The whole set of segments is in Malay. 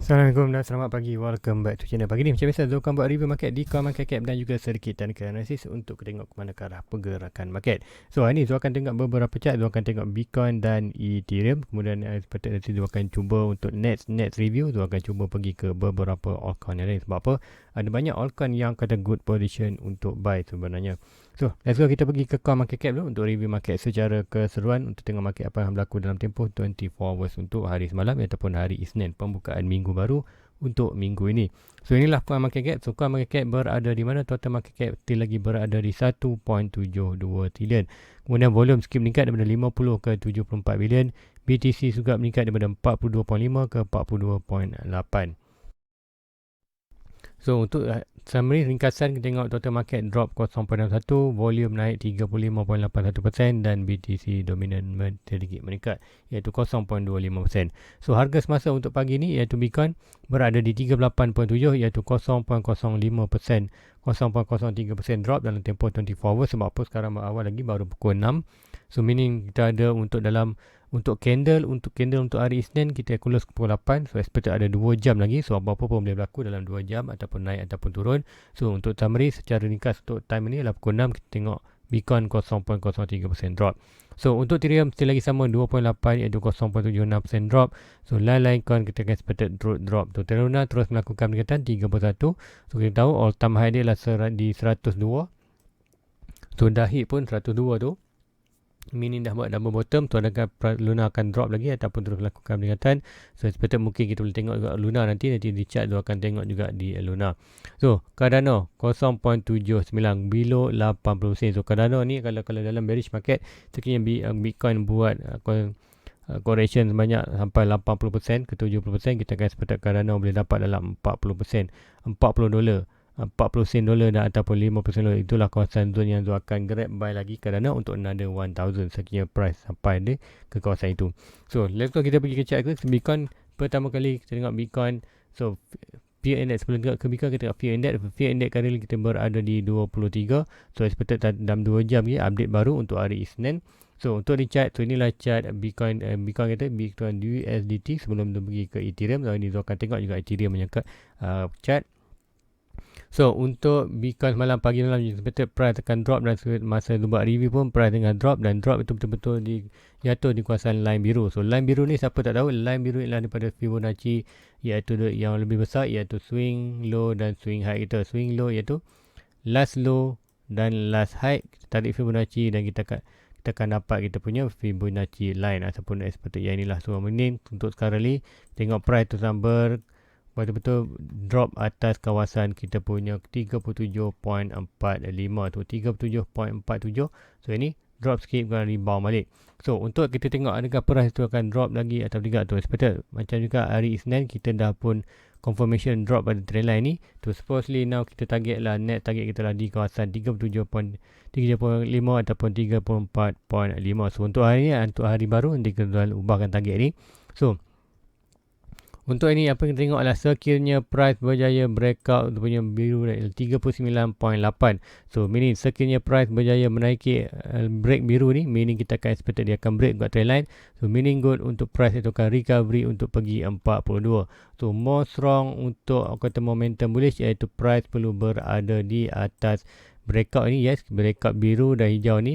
Assalamualaikum dan selamat pagi. Welcome back to channel. Pagi ni macam biasa Zul akan buat review market di coin market cap dan juga sedikit teknikal analisis untuk tengok ke mana ke arah pergerakan market. So hari ni Zul akan tengok beberapa chart. Zul akan tengok Bitcoin dan Ethereum. Kemudian seperti nanti Zul akan cuba untuk next review. Zul akan cuba pergi ke beberapa altcoin yang lain. Sebab apa? Ada banyak altcoin yang kata good position untuk buy sebenarnya. So, let's go kita pergi ke coin market cap dulu untuk review market secara keseluruhan untuk tengok market apa yang berlaku dalam tempoh 24 hours untuk hari semalam ataupun hari Isnin, pembukaan minggu baru untuk minggu ini. So, inilah coin market cap. So, coin market cap berada di mana? Total market cap still lagi berada di 1.72 trilion. Kemudian volume skip meningkat daripada 50 ke 74 bilion. BTC juga meningkat daripada 42.5 ke 42.8. So untuk summary ringkasan kita tengok total market drop 0.61, volume naik 35.81% dan BTC dominan sedikit meningkat iaitu 0.25%. So harga semasa untuk pagi ni iaitu Bitcoin berada di 38.7 iaitu 0.05%, 0.03% drop dalam tempoh 24 hours. Sebab apa? Sekarang awal lagi baru pukul 6. So meaning kita ada untuk candle untuk hari Isnin kita close pukul 8. So expected ada 2 jam lagi. So apa-apa pun boleh berlaku dalam 2 jam ataupun naik ataupun turun. So untuk summary secara ringkas untuk time ni adalah pukul 6 kita tengok Bitcoin 0.03% drop. So untuk Ethereum still lagi sama 2.8 iaitu 0.76% drop. So lain-lain coin kita akan expected drop. So Terra Luna terus melakukan peningkatan 31. So kita tahu all time high dia adalah di 102. So dah hit pun 102 tu, meaning dah buat double bottom. So adakah Luna akan drop lagi ataupun terus lakukan peningkatan? So expected mungkin kita boleh tengok juga Luna nanti di chart tu akan tengok juga di Luna. So Cardano 0.79 below 80 sen. So Cardano ni kalau dalam bearish market sekiranya Bitcoin buat correction sebanyak sampai 80% ke 70%, kita akan expect Cardano boleh dapat dalam 40%, $40, 40 sen dolar dan ataupun 50 sen dolar. Itulah kawasan zone yang Zul akan grab buy lagi kerana untuk another 1000 sekiranya price sampai dia ke kawasan itu. So let's go kita pergi ke chart ke Bitcoin. Pertama kali kita tengok Bitcoin. So Fear Index, sebelum tengok ke Bitcoin kita tengok Fear Index. Fear Index kali ini kita berada di 23. So expected dalam 2 jam ni update baru untuk hari Isnin. So untuk di chart, so inilah chart Bitcoin kita, Bitcoin USDT sebelum tu pergi ke Ethereum. So ini Zul akan tengok juga Ethereum punya chart. So untuk Bitcoin semalam pagi malam expected price akan drop, dan masa tu buat review pun price tengah drop, dan drop itu betul-betul jatuh di kawasan line biru. So line biru ni siapa tak tahu, line biru ialah daripada Fibonacci iaitu yang lebih besar iaitu swing low dan swing high kita. Swing low iaitu last low dan last high. Kita tarik Fibonacci dan kita akan dapat kita punya Fibonacci line ataupun expected yang inilah. So ini untuk sekarang ni tengok price tu sampai betul-betul drop atas kawasan kita punya 37.45 tu, 37.47. So ini drop sikit bukan rebound balik. So untuk kita tengok adakah price tu akan drop lagi atau tidak tu expected. Macam juga hari Isnin kita dah pun confirmation drop pada trendline ni. To supposedly now kita target lah, net target kita lah di kawasan 37.35 ataupun 34.5. So untuk hari ni, untuk hari baru nanti kita ubahkan target ni. So untuk ini apa yang kita tengok adalah sekiranya price berjaya breakout punya biru 39.8. So meaning sekiranya price berjaya menaiki break biru ni, meaning kita akan expect dia akan break kat trendline. So meaning good untuk price itu akan recovery untuk pergi 42. So more strong untuk kata momentum bullish iaitu price perlu berada di atas breakout ni. Yes, breakout biru dan hijau ni,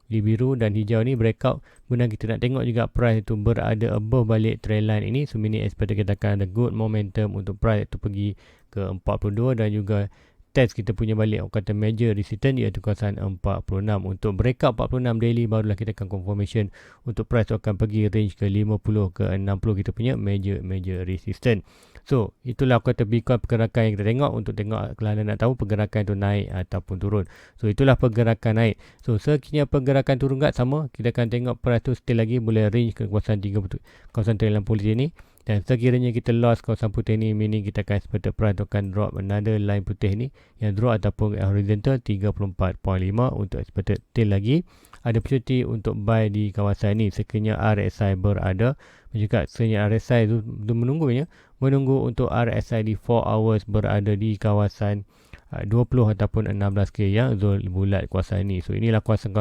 di biru dan hijau ni breakout. Kemudian kita nak tengok juga price itu berada above balik trendline ini. So meaning expect kita akan ada good momentum untuk price itu pergi ke 42 dan juga test kita punya balik kata major resistance iaitu kawasan 46. Untuk breakout 46 daily barulah kita akan confirmation untuk price akan pergi range ke 50 ke 60 kita punya major resistance. So itulah kata Bitcoin pergerakan yang kita tengok untuk tengok kalau anda nak tahu pergerakan itu naik ataupun turun. So itulah pergerakan naik. So sekiranya pergerakan turun kat sama, kita akan tengok price tu still lagi boleh range ke kawasan 30, kawasan trend putih ni. Dan sekiranya kita lost kawasan putih ni, meaning kita akan expect price akan drop another line putih ni yang drop ataupun horizontal 34.5 untuk expected still lagi ada opportunity untuk buy di kawasan ni sekiranya RSI berada. Juga sekiranya RSI tu menunggu untuk RSI di 4 hours berada di kawasan 20 ataupun 16k yang Zul bulat kawasan ni. So inilah kawasan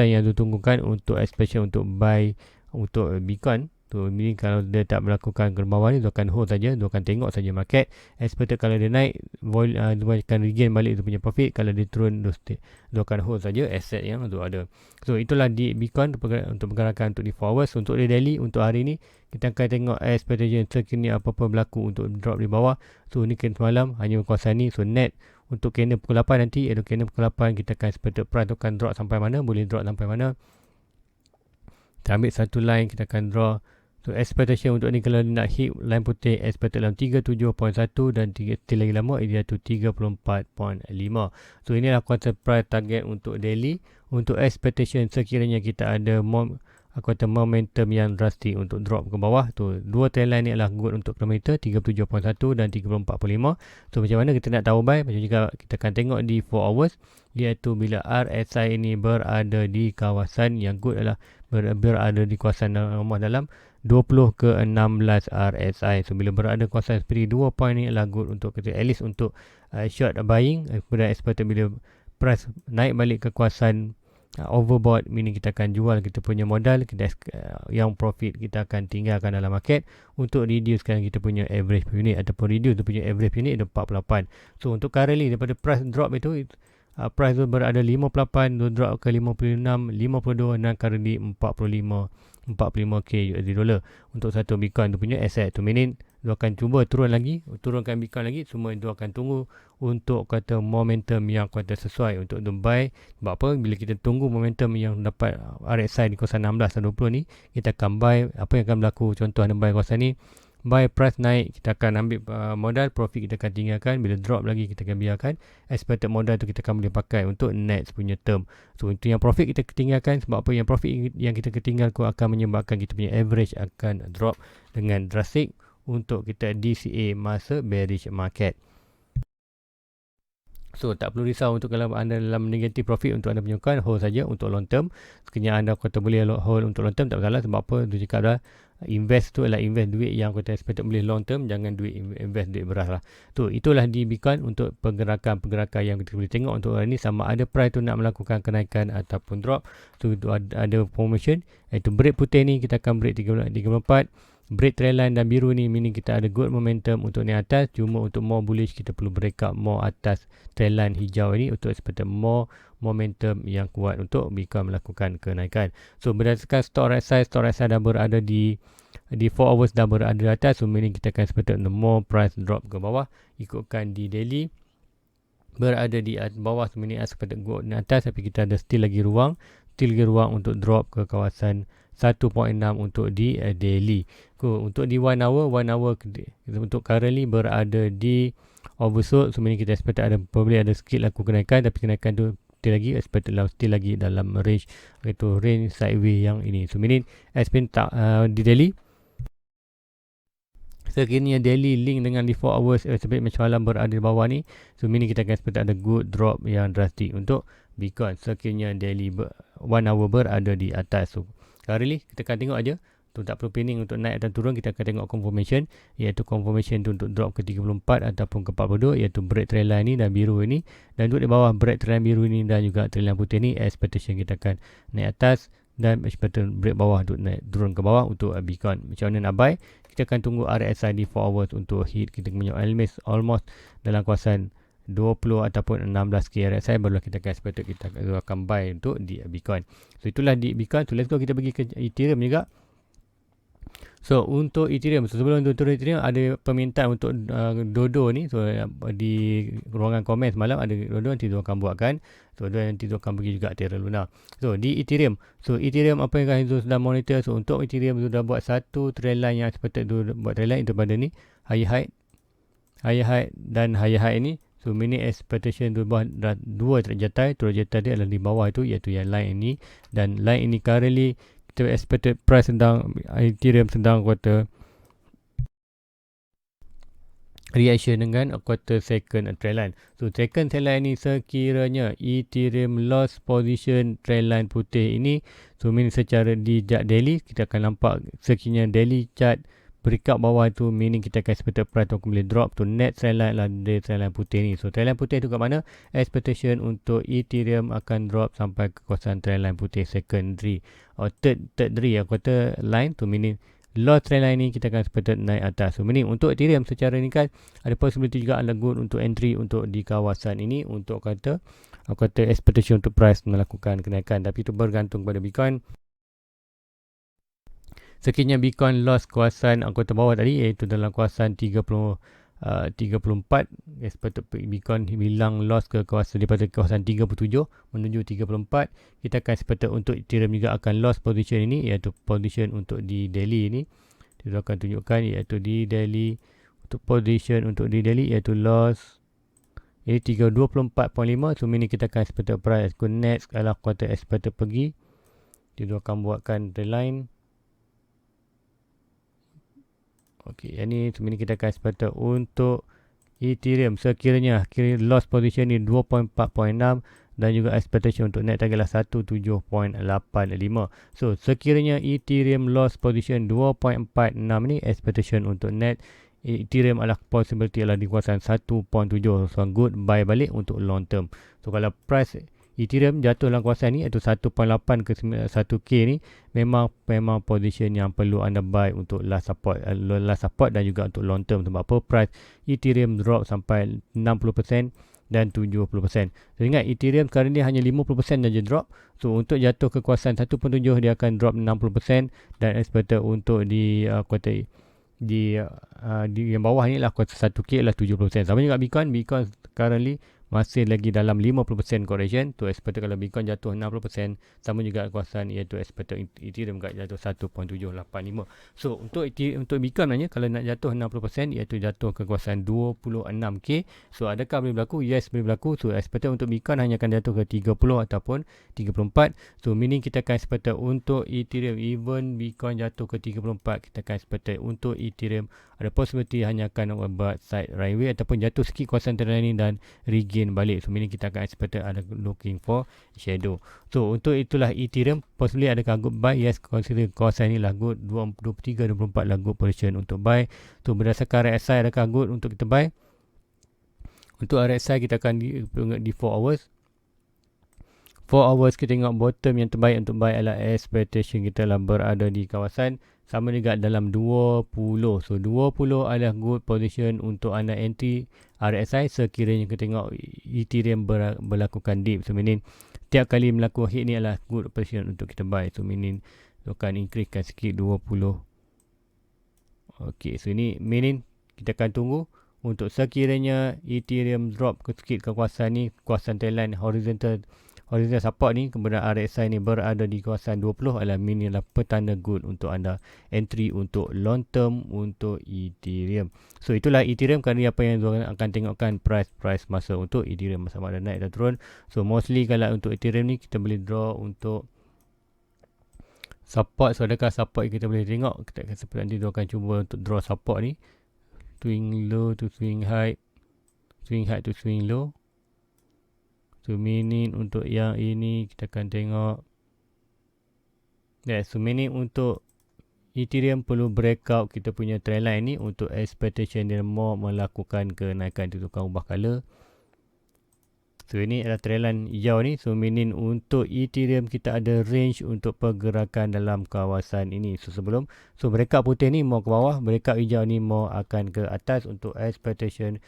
yang Zul tunggukan untuk especially untuk buy untuk Bitcoin Tu meaning kalau dia tak melakukan ke bawah ni, dia akan hold saja, dia akan tengok saja market. Expected kalau dia naik, dia akan regain balik dia punya profit. Kalau dia turun, dia akan hold saja asset yang tu ada. So itulah di Bitcoin untuk pergerakan untuk di 4 hours. Untuk di daily, untuk hari ni kita akan tengok expectation sekini apa-apa berlaku untuk drop di bawah. So ni kan semalam hanya kawasan ni. So net untuk candle pukul 8 nanti, candle pukul 8 kita akan expected price tu akan drop sampai mana, boleh drop sampai mana. Kita ambil satu line, kita akan draw. So expectation untuk ni kalau nak hit line putih, expected dalam 37.1 dan lagi lama dia tu 34.5. So inilah quarter price target untuk daily. Untuk expectation sekiranya kita ada momentum yang drastik untuk drop ke bawah tu, dua trend line ni adalah good untuk kilometer 37.1 dan 34.5. So macam mana kita nak tahu buy? Macam juga kita akan tengok di 4 hours, iaitu bila RSI ini berada di kawasan yang good adalah berada di kawasan rumah dalam 20 ke 16 RSI. So bila berada kawasan seperti 2 point ni adalah good untuk kita at least untuk short buying. Kemudian expected bila price naik balik ke kawasan overbought, meaning kita akan jual kita punya modal, kita yang profit kita akan tinggalkan dalam market untuk reducekan kita punya average per unit ataupun reduce kita punya average per unit ada 48. So untuk currently daripada price drop itu price tu berada 58, tu drop ke 56, 52 dan currently 45k USD dollar untuk satu Bitcoin tu punya asset tu. Meaning dia akan cuba turunkan Bitcoin lagi, semua dia akan tunggu untuk kata momentum yang kata sesuai untuk the buy. Sebab apa? Bila kita tunggu momentum yang dapat RSI di kawasan 16 dan 20 ni, kita akan buy. Apa yang akan berlaku? Contoh anda buy kawasan ni, buy price naik, kita akan ambil modal, profit kita akan tinggalkan. Bila drop lagi, kita akan biarkan. Expected modal tu kita akan boleh pakai untuk next punya term. So itu yang profit kita tinggalkan. Sebab apa? Yang profit yang kita ketinggalkan akan menyebabkan kita punya average akan drop dengan drastik untuk kita DCA masa bearish market. So tak perlu risau untuk kalau anda dalam negative profit untuk anda punya coin, hold saja untuk long term. Sekiranya anda kata boleh hold untuk long term, tak masalah. Sebab apa? Dia cakap dah, invest tu adalah invest duit yang kita expect boleh long term, jangan invest duit beras lah. Tu itulah di Bitcoin untuk pergerakan yang kita boleh tengok untuk hari ni, sama ada price tu nak melakukan kenaikan ataupun drop. Tu ada formation, iaitu break putih ni kita akan break 34. Break trend line dan biru ni meaning kita ada good momentum untuk naik atas. Cuma untuk more bullish kita perlu break up more atas trend line hijau ini untuk expect more momentum yang kuat untuk Bitcoin melakukan kenaikan. So berdasarkan stock RSI dah berada di 4 hours dah berada di atas. So meaning kita akan expect more price drop ke bawah. Ikutkan di daily berada di bawah, so meaning expect good naik atas, tapi kita ada still lagi ruang untuk drop ke kawasan 1.6 untuk di daily. Untuk di 1 hour untuk currently berada di oversold. So meaning kita expect probably ada sikit laku kenaikan, tapi kenaikan tu still lagi dalam range, iaitu range sideways yang ini. So meaning expect di daily, sekiranya daily link dengan di 4 hours seperti macam malam berada di bawah ni, so meaning kita akan expect ada good drop yang drastik untuk Bitcoin sekiranya daily 1 hour berada di atas. So currently kita akan tengok aja tu, tak perlu pinning untuk naik dan turun. Kita akan tengok confirmation, iaitu confirmation tu untuk drop ke 34 ataupun ke 42, iaitu break trend line ni dan biru ini, dan duduk di bawah break trend biru ini dan juga trend line putih ni, expectation kita akan naik atas dan expectation break bawah untuk naik turun ke bawah untuk Bitcoin. Macam mana nak buy? Kita akan tunggu RSI di 4 hours untuk hit kita punya almost dalam kawasan 20 ataupun 16k RSI, barulah kita akan expect kita akan buy untuk di Bitcoin. So itulah di Bitcoin. So let's go, kita pergi ke Ethereum juga. So untuk Ethereum, sebelum turun Ethereum ada permintaan untuk Dodo ni. So di ruangan komen semalam ada Dodo, nanti dia akan buatkan. So nanti dia akan pergi juga Terra Luna. So di Ethereum, apa yang Haizul sedang monitor. So untuk Ethereum sudah buat satu trend line yang expected buat trend line itu pada ni high high dan high ini. So meaning expectation tu bawah dua terjetai dia adalah di bawah itu, iaitu yang line ini, dan line ini currently kita expected price Ethereum sedang kuartal reaction dengan kuartal second trend line. So second trend line ini sekiranya Ethereum lost position trend line putih ini, so meaning secara di daily kita akan nampak sekiranya daily chart breakout bawah tu, meaning kita akan expect price tu akan boleh drop to net trend line lah, dari trend line putih ni. So trend line putih tu kat mana? Expectation untuk Ethereum akan drop sampai ke kawasan trend line putih secondary or third quarter line tu, meaning loss trend line ni kita akan expected naik atas. So meaning untuk Ethereum secara ni kan ada possibility juga ada good untuk entry untuk di kawasan ini untuk kata expectation untuk price melakukan kenaikan, tapi itu bergantung pada Bitcoin. Sekiranya Bitcoin loss kawasan angkutan bawah tadi iaitu dalam kawasan 34 expected Bitcoin hilang loss ke kawasan daripada kawasan 37 menuju 34, kita akan expected untuk Ethereum juga akan loss position ini iaitu position untuk di daily ini. Kita akan tunjukkan iaitu di daily untuk position untuk di daily iaitu loss ini 324.5. So ini kita akan expected price ke next kalau kuartal expected pergi. Kita akan buatkan trend line. Okey, yang ni sebenarnya kita akan expected untuk Ethereum sekiranya loss position ni 2.4.6 dan juga expectation untuk net target lah 17.85. So sekiranya Ethereum loss position 2.46 ni expectation untuk net Ethereum adalah possibility adalah di kawasan 1.7. So good buy balik untuk long term. So kalau price Ethereum jatuh dalam kawasan ni iaitu 1.8 ke 1K ni memang position yang perlu anda buy untuk last support dan juga untuk long term. Sebab apa price Ethereum drop sampai 60% dan 70%. So ingat Ethereum sekarang ni hanya 50% saja drop. So untuk jatuh ke kawasan 1.7 dia akan drop 60% dan expected untuk di yang bawah ni lah kawasan 1K lah 70%. Sama juga Bitcoin currently masih lagi dalam 50% correction. Tu expected kalau Bitcoin jatuh 60%, sama juga kawasan iaitu expected Ethereum juga jatuh 1.785. So untuk Bitcoin maknanya kalau nak jatuh 60% iaitu jatuh ke kawasan 26K. So adakah boleh berlaku? Yes, boleh berlaku. So expected untuk Bitcoin hanya akan jatuh ke 30 ataupun 34. So meaning kita akan expected untuk Ethereum even Bitcoin jatuh ke 34, kita akan expected untuk Ethereum ada possibility hanya akan buat side runway ataupun jatuh sikit kawasan trend ini dan regain balik. So meaning kita akan expected ada looking for shadow. So untuk itulah Ethereum possibly adakah good buy? Yes, consider kawasan ini lah good. 23, 24 lah good position untuk buy. So berdasarkan RSI adakah good untuk kita buy? Untuk RSI kita akan di 4 hours. 4 hours kita tengok bottom yang terbaik untuk buy adalah expectation kita lah berada di kawasan sama juga dalam 20. So 20 adalah good position untuk anda entry RSI sekiranya kita tengok Ethereum berlakukan dip. So meaning tiap kali melakukan hit ni adalah good position untuk kita buy. So meaning akan increasekan sikit 20. Okay, so ini meaning kita akan tunggu untuk sekiranya Ethereum drop ke sikit ke kawasan ni, kawasan trendline horizontal support ni, kemudian RSI ni berada di kawasan 20 adalah mini adalah petanda good untuk anda entry untuk long term untuk Ethereum. So itulah Ethereum kali apa yang akan tengokkan price masa untuk Ethereum sama ada naik dan turun. So mostly kalau untuk Ethereum ni kita boleh draw untuk support. So adakah support kita boleh tengok? Kita akan seperti nanti akan cuba untuk draw support ni. Swing low to swing high. Swing high to swing low. So meaning untuk yang ini kita akan tengok. So meaning untuk Ethereum perlu breakout kita punya trend line ni untuk expectation dia mau melakukan kenaikan. Itu tukar ubah color. So ini adalah trend line hijau ni. So meaning untuk Ethereum kita ada range untuk pergerakan dalam kawasan ini. So sebelum breakout putih ni mau ke bawah, breakout hijau ni mau akan ke atas untuk expectation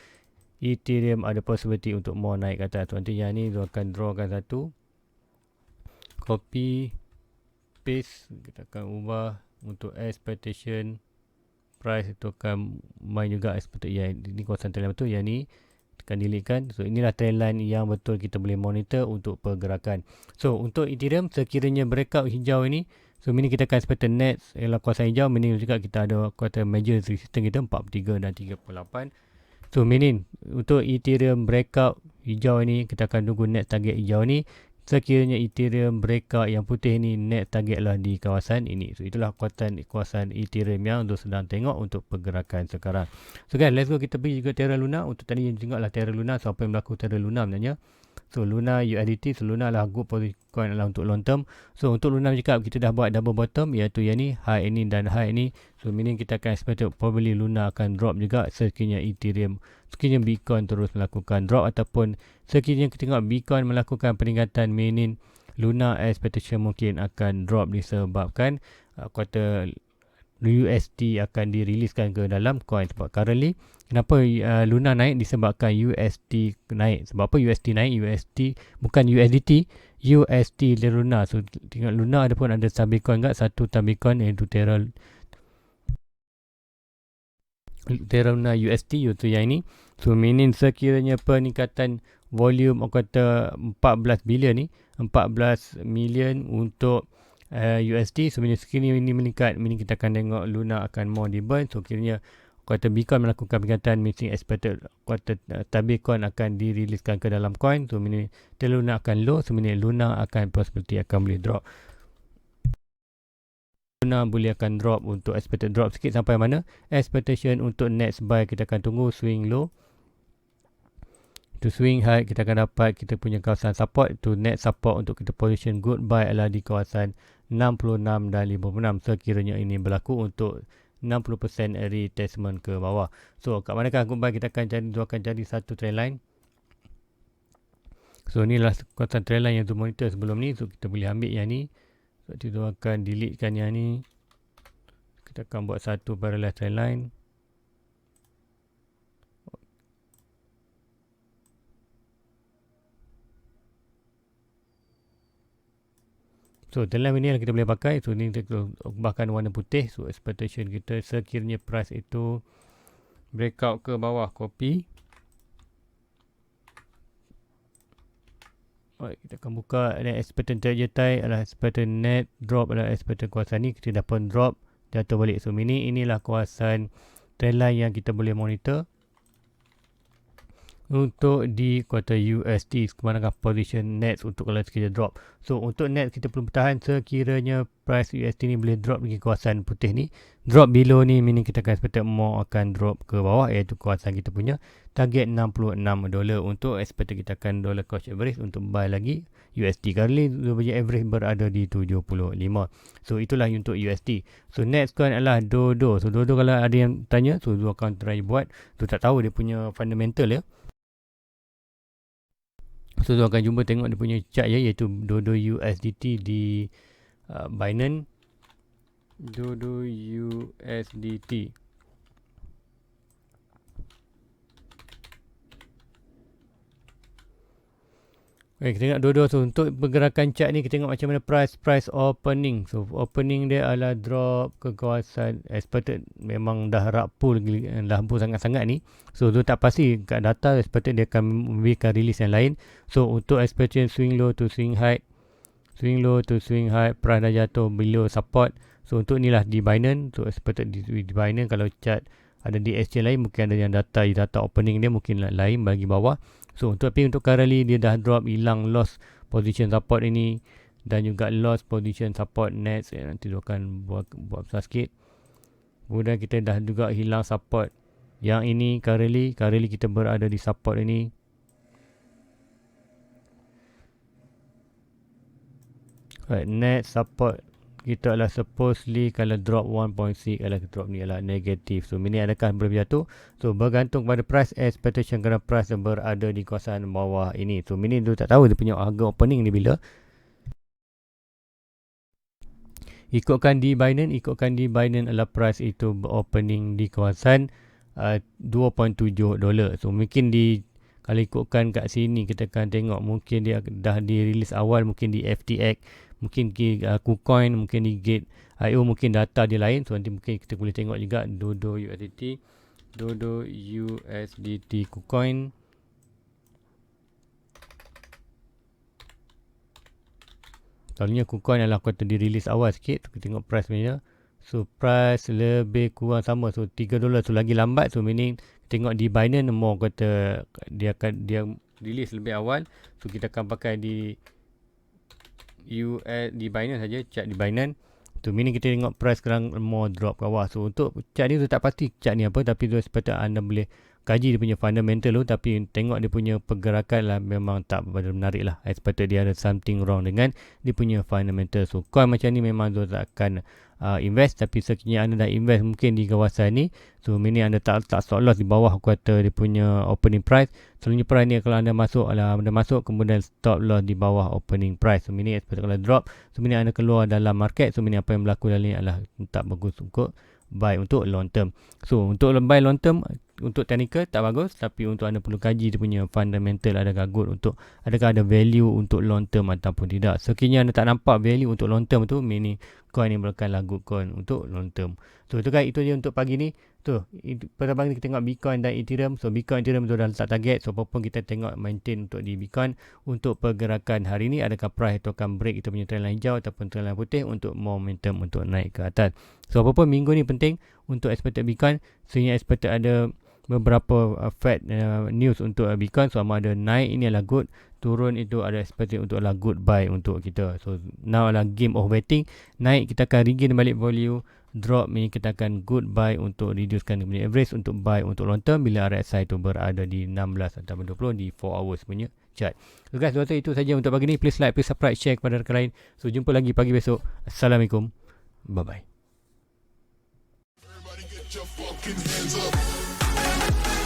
Ethereum ada possibility untuk mau naik ke atas. Nanti yang ni akan drawkan satu. Copy. Paste. Kita akan ubah untuk expectation. Price itu akan main juga expected. Ya, ini kawasan trend line betul. Yang ni akan delete kan. So inilah trend line yang betul kita boleh monitor untuk pergerakan. So untuk Ethereum sekiranya breakout hijau ini. So ini kita akan expected next. Ialah kawasan hijau. Ini juga kita ada kuartal major resistance kita 43 dan 38. So meaning untuk Ethereum breakout hijau ni kita akan tunggu net target hijau ni. Sekiranya Ethereum breakout yang putih ni net target lah di kawasan ini. So itulah kawasan Ethereum yang tu sedang tengok untuk pergerakan sekarang. So guys, let's go kita pergi juga Terra Luna. Untuk tadi yang tengoklah Terra Luna. So apa yang berlaku Terra Luna sebenarnya. So Luna USDT, so Luna lah good coin adalah untuk long term. So untuk Luna cakap kita dah buat double bottom iaitu yang ni, high ini dan high ini. So meaning kita akan expect probably Luna akan drop juga sekiranya Bitcoin terus melakukan drop ataupun sekiranya kita tengok Bitcoin melakukan peningkatan, meaning Luna expectation mungkin akan drop disebabkan kuartal USD akan diriliskan ke dalam coin. Sebab currently kenapa Luna naik disebabkan USD naik. Sebab apa USD naik? USD bukan USDT, USD Luna. So tengok Luna ada pun ada stablecoin enggak, satu stablecoin iaitu Terra Luna USD iaitu yang ini. So meaning sekiranya peningkatan volume aku kata 14 bilion ni, 14 million untuk USD. So sekiranya ini meningkat, meaning kita akan tengok Luna akan more di-burn. So kiranya kata Bitcoin melakukan peningkatan, meaning expected kata stablecoin akan diriliskan ke dalam coin. So meaning Luna akan low, so meaning Luna akan possibility akan boleh drop. Luna boleh akan drop untuk expected drop sikit sampai mana? Expectation untuk next buy kita akan tunggu swing low. To swing high kita akan dapat kita punya kawasan support. To next support untuk kita position good buy adalah di kawasan 66 dan 56. Sekiranya ini berlaku untuk 60% retestment ke bawah. So kat manakah good buy kita akan cari satu trend line. So inilah kawasan trend line yang tu monitor sebelum ni. So kita boleh ambil yang ni. So kita akan deletekan yang ni. Kita akan buat satu parallel trend line. So dalam ini yang kita boleh pakai. So ni kita ubahkan warna putih. So expectation kita sekiranya price itu breakout ke bawah, copy. Alright, kita akan buka dan expected trajectory adalah expected net drop adalah expected kawasan ni. Kita dah pun drop, jatuh balik. So inilah kawasan trendline yang kita boleh monitor. Untuk di kuartal USD, kemanakah position net untuk kalau sekiranya drop. So untuk net kita perlu bertahan sekiranya price USD ni boleh drop di kawasan putih ni. Drop below ni meaning kita akan expected more akan drop ke bawah, iaitu kawasan kita punya target $66 untuk expected kita akan dollar cost average untuk buy lagi USD. Kali ni average berada di 75. So itulah untuk USD. So next coin adalah Dodo. So Dodo kalau ada yang tanya, so Dodo akan try buat. So tak tahu dia punya fundamental ya. So tu akan jumpa tengok dia punya chart ya, iaitu Dodo USDT di Binance. Dodo USDT. Okay, kita tengok Dodo. So untuk pergerakan chart ni kita tengok macam mana price opening. So opening dia adalah drop ke kawasan expected, memang dah rapuh sangat-sangat ni. So tu tak pasti kat data expected dia akan memberikan release yang lain. So untuk expectation swing low to swing high, price dah jatuh below support. So untuk inilah di Binance. So expected di Binance, kalau chart ada di exchange lain mungkin ada yang data opening dia mungkin lain bagi bawah. So tapi untuk currently dia dah drop, hilang loss position support ini dan juga loss position support next. Nanti dia akan buat besar sikit. Kemudian kita dah juga hilang support yang ini currently kita berada di support ini. Right, next support kita adalah supposedly kalau drop 1.6 adalah drop ni adalah negatif. So ini adakah berjatuh? So bergantung pada price expectation kerana price yang berada di kawasan bawah ini. So ini tu tak tahu dia punya harga opening ni bila. Ikutkan di Binance adalah price itu opening di kawasan $2.7. So mungkin kalau ikutkan kat sini kita akan tengok mungkin dia dah dirilis awal, mungkin di FTX, mungkin di KuCoin, mungkin di Gate.io, mungkin data dia lain. So nanti mungkin kita boleh tengok juga Dodo USDT KuCoin. Selalunya KuCoin adalah kata dirilis awal sikit. Kita tengok price punya. So price lebih kurang sama. So $3. So lagi lambat. So meaning tengok di Binance more kata dia release lebih awal. So kita akan pakai di Binance saja, chart di Binance. So meaning kita tengok price sekarang more drop ke bawah. So untuk chart ni tu tak pasti chart ni apa, tapi tu sepatutnya anda boleh kaji dia punya fundamental tu, tapi tengok dia punya pergerakan lah memang tak menarik lah. Sepatutnya dia ada something wrong dengan dia punya fundamental. So coin macam ni memang tu tak akan invest, tapi sekiranya anda dah invest mungkin di kawasan ni, so meaning anda tak stop loss di bawah kata dia punya opening price. Selalunya price ni kalau anda masuk kemudian stop loss di bawah opening price. So meaning kalau drop, so meaning anda keluar dalam market. So meaning apa yang berlaku dalam ni adalah tak bagus untuk buy untuk long term. So untuk buy long term, untuk technical tak bagus, tapi untuk anda perlu kaji dia punya fundamental, adakah good untuk, adakah ada value untuk long term ataupun tidak. Sekiranya anda tak nampak value untuk long term tu, meaning coin ni bukanlah good coin untuk long term. So itu kan, itu je untuk pagi ni. Tu, pertama kita tengok Bitcoin dan Ethereum. So Bitcoin, Ethereum tu dah letak target. So apapun kita tengok maintain untuk di Bitcoin. Untuk pergerakan hari ni, adakah price itu akan break kita punya trendline hijau ataupun trendline putih untuk momentum untuk naik ke atas. So apapun minggu ni penting untuk expected Bitcoin. Sehingga expected ada beberapa Fed news untuk Bitcoin. So sama ada naik ini adalah good, turun itu ada expected untuk adalah good buy untuk kita. So now adalah game of waiting. Naik kita akan regain balik value, drop ni kita akan good buy untuk reducekan punya average untuk buy untuk long term bila RSI itu berada di 16 atau 20 di 4 hours punya chart. So guys, itu saja untuk pagi ni. Please like, please subscribe, share kepada rakan lain. So jumpa lagi pagi besok. Assalamualaikum. Bye bye. Everybody get your fucking hands up.